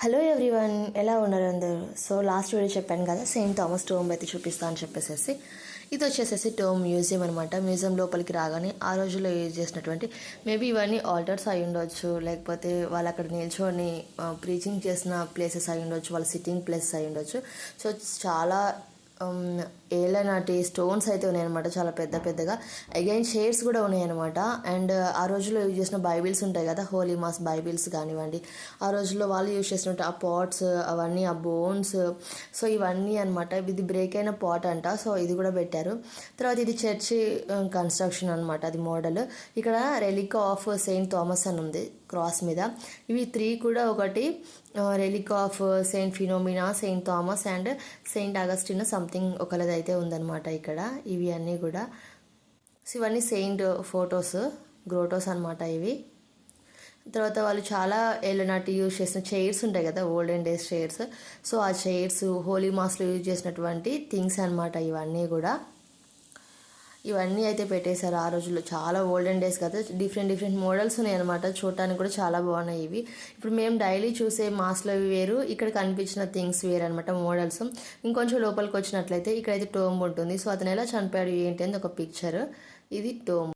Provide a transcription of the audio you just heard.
Hello everyone, ఎలా ఉన్నారు అందరూ? సో లాస్ట్ వీడియో చెప్పాను కదా, సెయింట్ థామస్ టోమ్ అయితే చూపిస్తా అని చెప్పేసి. ఇది వచ్చేసేసి టోమ్ మ్యూజియం అనమాట. మ్యూజియం లోపలికి రాగానే ఆ రోజుల్లో యూజ్ చేసినటువంటి మేబీ ఇవన్నీ ఆల్టర్స్ అయి ఉండొచ్చు, లేకపోతే వాళ్ళు అక్కడ నిల్చొని ప్రీచింగ్ చేసిన ప్లేసెస్ అయి ఉండొచ్చు, వాళ్ళ సిట్టింగ్ ప్లేసెస్ అయి ఉండొచ్చు. సో చాలా ఏళ్ళ నాటి స్టోన్స్ అయితే ఉన్నాయన్నమాట, చాలా పెద్ద పెద్దగా. అగైన్ షేడ్స్ కూడా ఉన్నాయన్నమాట. అండ్ ఆ రోజుల్లో యూజ్ చేసిన బైబిల్స్ ఉంటాయి కదా, హోలీ మాస్ బైబిల్స్ కానివ్వండి, ఆ రోజుల్లో వాళ్ళు యూజ్ చేసినట్టు ఆ పాట్స్ అవన్నీ, ఆ బోన్స్, సో ఇవన్నీ అనమాట. ఇది బ్రేక్ అయిన పాట్ అంట, సో ఇది కూడా పెట్టారు. తర్వాత ఇది చర్చి కన్స్ట్రక్షన్ అనమాట, అది మోడల్. ఇక్కడ రెలిక్ ఆఫ్ సెయింట్ థామస్ అని ఉంది క్రాస్ మీద. ఇవి 3 కూడా ఒకటి relic of Saint Philomena, Saint Thomas and Saint Augustine something ఒకరిదైతే ఉందన్నమాట ఇక్కడ. ఇవి అన్నీ కూడా ఇవన్నీ సెయింట్ ఫొటోస్, గ్రోటోస్ అనమాట ఇవి. తర్వాత వాళ్ళు చాలా ఏళ్ళ నాటి యూజ్ చేసిన చైర్స్ ఉంటాయి కదా, ఓల్డెన్ డేస్ చైర్స్. సో ఆ చైర్స్ హోలీ మాస్లో యూజ్ చేసినటువంటి థింగ్స్ అనమాట ఇవన్నీ కూడా. ఇవన్నీ అయితే పెట్టేశారు ఆ రోజుల్లో, చాలా ఓల్డెన్ డేస్ కదా. డిఫరెంట్ మోడల్స్ ఉన్నాయి అనమాట, చూడటానికి కూడా చాలా బాగున్నాయి ఇవి. ఇప్పుడు మేము డైలీ చూసే మాస్లో వేరు, ఇక్కడ కనిపించిన థింగ్స్ వేరు అనమాట, మోడల్స్. ఇంకొంచెం లోపలికి వచ్చినట్లయితే ఇక్కడైతే టోమ్ ఉంటుంది. సో అతను ఎలా చనిపోయాడు ఏంటి అని ఒక పిక్చర్. ఇది టోమ్.